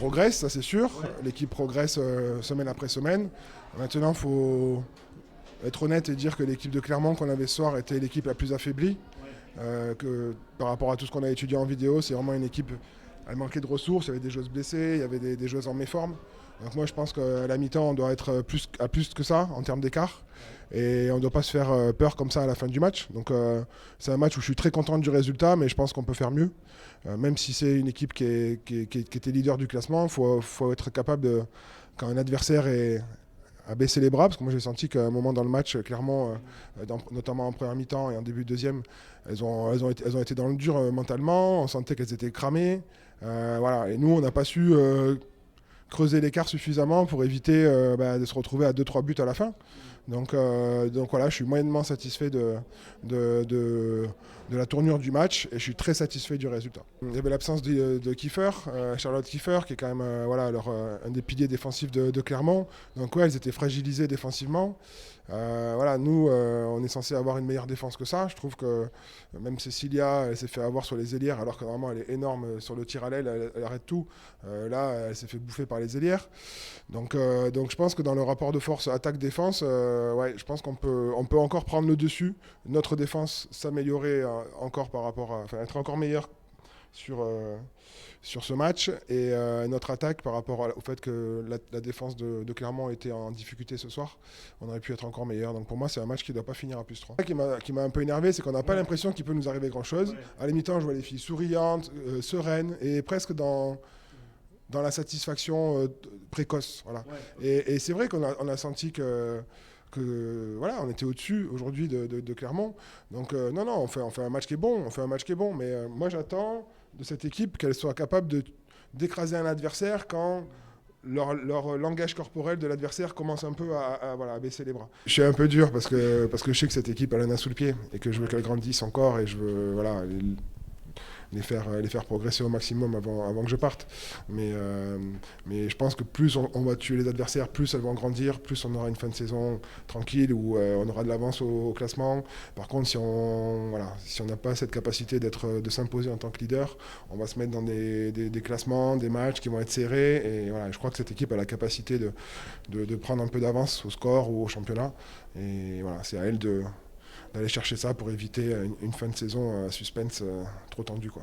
progresse, ça c'est sûr. L'équipe progresse semaine après semaine. Maintenant, il faut être honnête et dire que l'équipe de Clermont qu'on avait ce soir était l'équipe la plus affaiblie. Que par rapport à tout ce qu'on a étudié en vidéo, c'est vraiment une équipe, elle manquait de ressources, il y avait des joueuses blessées, il y avait des joueuses en méforme. Donc moi je pense qu'à la mi-temps on doit être à plus que ça en termes d'écart et on ne doit pas se faire peur comme ça à la fin du match. Donc c'est un match où je suis très content du résultat, mais je pense qu'on peut faire mieux. Même si c'est une équipe qui était leader du classement, il faut être capable de, quand un adversaire a baissé les bras, parce que moi j'ai senti qu'à un moment dans le match, clairement, notamment en première mi-temps et en début de deuxième, elles ont été dans le dur mentalement, on sentait qu'elles étaient cramées. Voilà. Et nous, on n'a pas su creuser l'écart suffisamment pour éviter de se retrouver à 2-3 buts à la fin. Donc voilà, je suis moyennement satisfait de la tournure du match et je suis très satisfait du résultat. Il y avait l'absence de Kiefer, Charlotte Kiefer, qui est quand même un des piliers défensifs de Clermont. Donc ouais, elles étaient fragilisées défensivement. Nous, on est censé avoir une meilleure défense que ça. Je trouve que même Cecilia, elle s'est fait avoir sur les ailières, alors que vraiment elle est énorme sur le tir à l'aile, elle arrête tout. Là, elle s'est fait bouffer par les ailières. Donc je pense que dans le rapport de force attaque-défense, je pense qu'on peut encore prendre le dessus. Notre défense s'améliorer encore être encore meilleure sur ce match et notre attaque par rapport au fait que la défense de Clermont était en difficulté ce soir, on aurait pu être encore meilleur. Donc pour moi c'est un match qui ne doit pas finir à +3. Ce qui m'a un peu énervé, c'est qu'on n'a pas l'impression qu'il peut nous arriver grand chose. À la mi-temps je vois les filles souriantes, sereines et presque dans la satisfaction précoce. Voilà. Et c'est vrai qu'on a senti que on était au-dessus aujourd'hui de Clermont. Donc on fait un match qui est bon, mais moi j'attends de cette équipe qu'elle soit capable d'écraser un adversaire quand leur langage corporel de l'adversaire commence un peu à baisser les bras. Je suis un peu dur parce que je sais que cette équipe elle en a sous le pied et que je veux qu'elle grandisse encore et je veux les faire progresser au maximum avant que je parte. Mais je pense que plus on va tuer les adversaires, plus elles vont grandir, plus on aura une fin de saison tranquille où on aura de l'avance au classement. Par contre, si on n'a pas cette capacité de s'imposer en tant que leader, on va se mettre dans des classements, des matchs qui vont être serrés. Et voilà, je crois que cette équipe a la capacité de prendre un peu d'avance au score ou au championnat. Et voilà, c'est à elle d'aller chercher ça pour éviter une fin de saison suspense trop tendue, quoi.